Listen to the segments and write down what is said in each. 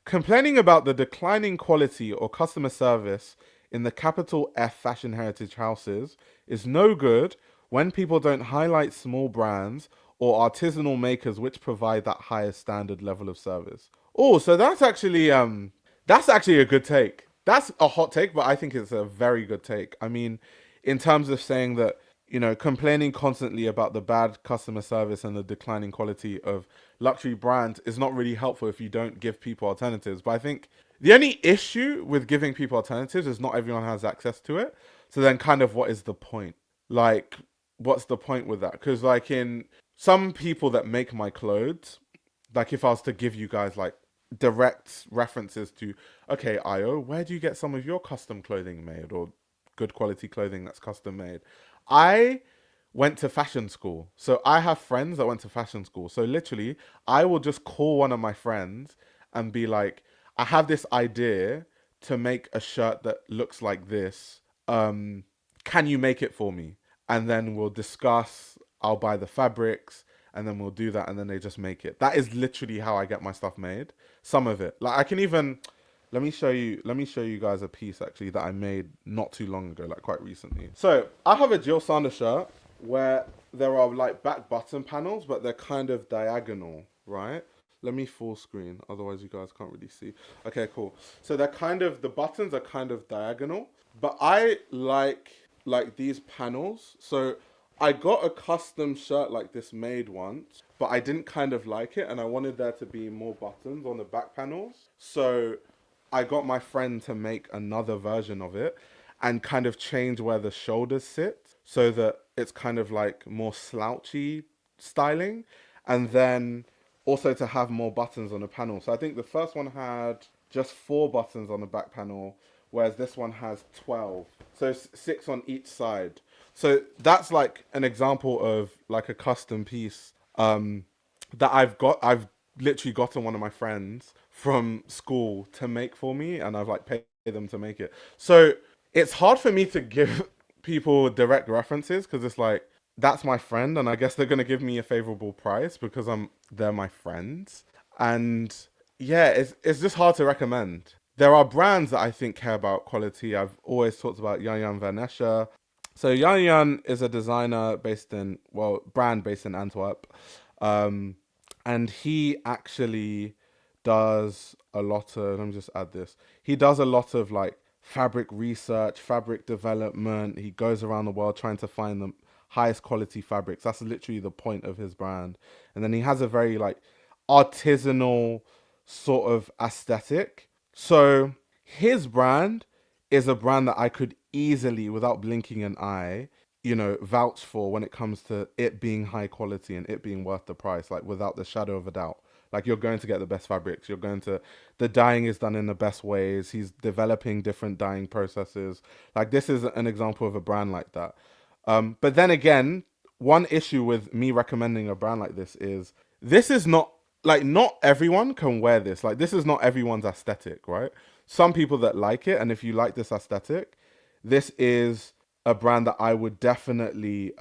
Complaining about the declining quality or customer service in the capital F fashion heritage houses is no good when people don't highlight small brands or artisanal makers which provide that higher standard level of service. Oh, so that's actually a good take. That's a hot take, but I think it's a very good take. I mean, in terms of saying that, complaining constantly about the bad customer service and the declining quality of luxury brands is not really helpful if you don't give people alternatives. But I think the only issue with giving people alternatives is not everyone has access to it. So then, kind of, what is the point? Like, what's the point with that? Because, like, in some people that make my clothes, like, if I was to give you guys, like, direct references to, okay, Io, where do you get some of your custom clothing made or good quality clothing that's custom made? I went to fashion school. So I have friends that went to fashion school. So literally, I will just call one of my friends and be like, I have this idea to make a shirt that looks like this. Can you make it for me? And then we'll discuss, I'll buy the fabrics and then we'll do that and then they just make it. That is literally how I get my stuff made. Some of it. Like I can even let me show you guys a piece actually that I made not too long ago, like quite recently. So I have a Jill Sanders shirt where there are like back button panels, but they're kind of diagonal, right? Let me full screen, otherwise you guys can't really see. Okay, cool. So the buttons are kind of diagonal, but I like these panels. So I got a custom shirt like this made once, but I didn't kind of like it, and I wanted there to be more buttons on the back panels. So I got my friend to make another version of it and kind of change where the shoulders sit so that it's kind of like more slouchy styling. And then also to have more buttons on the panel. So I think the first one had just 4 buttons on the back panel, whereas this one has 12. So 6 on each side. So that's like an example of like a custom piece that I've literally gotten one of my friends from school to make for me, and I've like paid them to make it. So it's hard for me to give people direct references because it's like that's my friend, and I guess they're gonna give me a favorable price because they're my friends, and yeah, it's just hard to recommend. There are brands that I think care about quality. I've always talked about Jan Jan Van Essche. So Jan Jan is a designer brand based in Antwerp. Um, and he actually does a lot of, let me just add this. He does a lot of like fabric research, fabric development. He goes around the world trying to find the highest quality fabrics. That's literally the point of his brand. And then he has a very like artisanal sort of aesthetic. So his brand is a brand that I could easily, without blinking an eye, vouch for when it comes to it being high quality and it being worth the price, like without the shadow of a doubt. Like you're going to get the best fabrics. The dyeing is done in the best ways. He's developing different dyeing processes. Like this is an example of a brand like that. But then again, one issue with me recommending a brand like this is not like not everyone can wear this. Like this is not everyone's aesthetic, right? Some people that like it, and if you like this aesthetic, this is a brand that I would definitely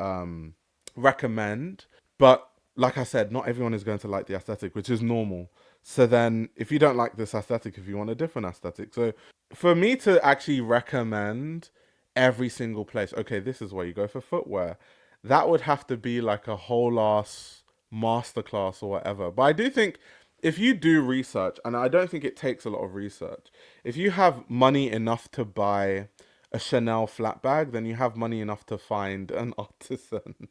recommend. But like I said, not everyone is going to like the aesthetic, which is normal. So then, if you don't like this aesthetic, if you want a different aesthetic, so for me to actually recommend every single place, okay, this is where you go for footwear. That would have to be like a whole ass masterclass or whatever. But I do think if you do research, and I don't think it takes a lot of research, if you have money enough to buy a Chanel flat bag, then you have money enough to find an artisan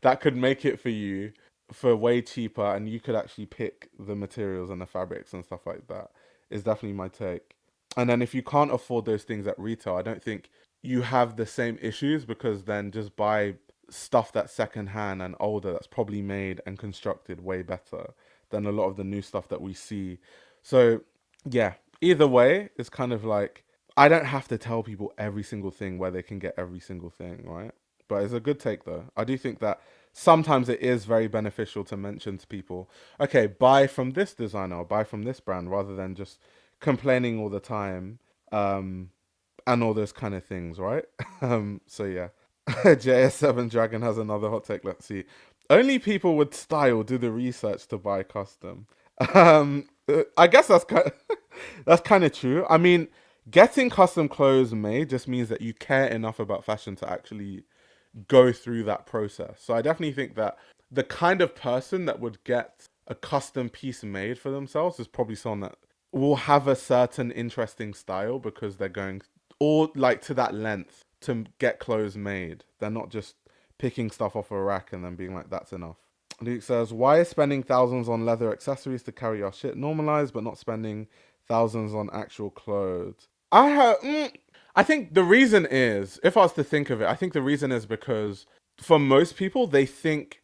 that could make it for you for way cheaper, and you could actually pick the materials and the fabrics and stuff like that. Is definitely my take. And then if you can't afford those things at retail, I don't think you have the same issues because then just buy stuff that's secondhand and older that's probably made and constructed way better than a lot of the new stuff that we see. So yeah, either way, it's kind of like I don't have to tell people every single thing where they can get every single thing, right? But it's a good take though. I do think that sometimes it is very beneficial to mention to people, okay, buy from this designer or buy from this brand rather than just complaining all the time. And all those kind of things, right? So yeah. JS7 Dragon has another hot take. Let's see. Only people with style do the research to buy custom. I guess that's kind of, That's kind of true. I mean, getting custom clothes made just means that you care enough about fashion to actually go through that process. So I definitely think that the kind of person that would get a custom piece made for themselves is probably someone that will have a certain interesting style because they're going all like to that length to get clothes made. They're not just picking stuff off a rack and then being like, that's enough. Luke says, why is spending thousands on leather accessories to carry your shit normalized, but not spending thousands on actual clothes? I think the reason is, if I was to think of it, I think the reason is because for most people, they think,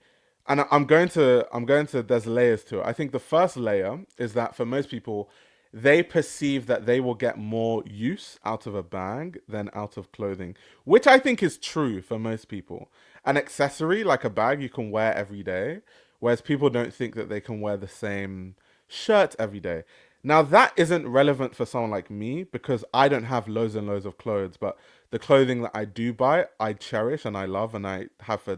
and there's layers to it. I think the first layer is that for most people, they perceive that they will get more use out of a bag than out of clothing, which I think is true for most people. An accessory like a bag you can wear every day, whereas people don't think that they can wear the same shirt every day. Now that isn't relevant for someone like me because I don't have loads and loads of clothes, but the clothing that I do buy, I cherish and I love and I have for,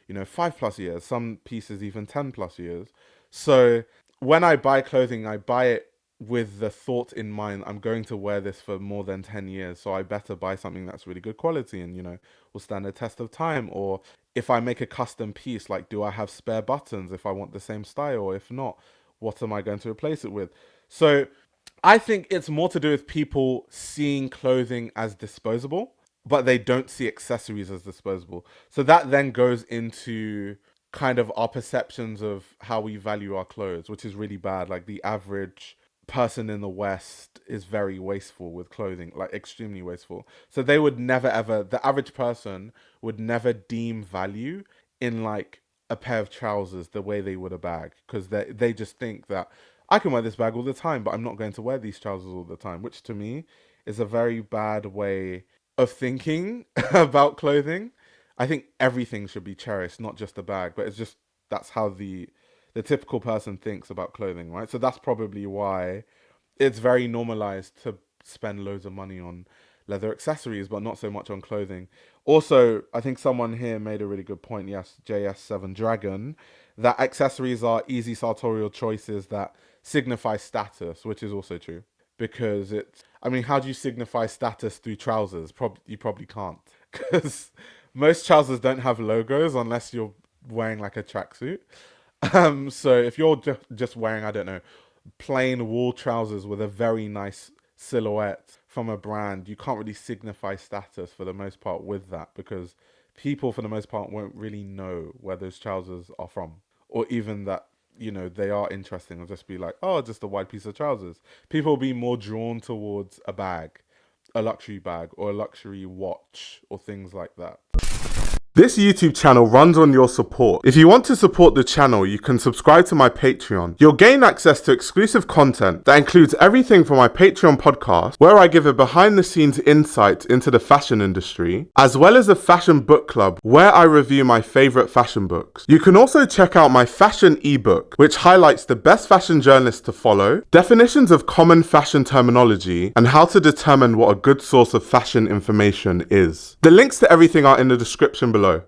5+ years, some pieces even 10+ years. So when I buy clothing, I buy it with the thought in mind, I'm going to wear this for more than 10 years, so I better buy something that's really good quality and, will stand the test of time. Or if I make a custom piece, like, do I have spare buttons if I want the same style? Or if not, what am I going to replace it with? So I think it's more to do with people seeing clothing as disposable, but they don't see accessories as disposable. So that then goes into kind of our perceptions of how we value our clothes, which is really bad. Like the average person in the West is very wasteful with clothing, like extremely wasteful. So they would never ever, the average person would never deem value in like a pair of trousers the way they would a bag, because they just think that I can wear this bag all the time, but I'm not going to wear these trousers all the time, which to me is a very bad way of thinking about clothing. I think everything should be cherished, not just a bag, but it's just that's how the typical person thinks about clothing, right? So that's probably why it's very normalized to spend loads of money on leather accessories, but not so much on clothing. Also, I think someone here made a really good point, yes, JS7 Dragon, that accessories are easy sartorial choices that signify status, which is also true. Because how do you signify status through trousers? You probably can't. Because most trousers don't have logos unless you're wearing like a tracksuit. So if you're just wearing, I don't know, plain wool trousers with a very nice silhouette from a brand, you can't really signify status for the most part with that, because people for the most part won't really know where those trousers are from, or even that, they are interesting. They'll just be like, oh, just a white piece of trousers. People will be more drawn towards a bag, a luxury bag, or a luxury watch, or things like that. This YouTube channel runs on your support. If you want to support the channel, you can subscribe to my Patreon. You'll gain access to exclusive content that includes everything from my Patreon podcast, where I give a behind-the-scenes insight into the fashion industry, as well as a fashion book club, where I review my favorite fashion books. You can also check out my fashion ebook, which highlights the best fashion journalists to follow, definitions of common fashion terminology, and how to determine what a good source of fashion information is. The links to everything are in the description below.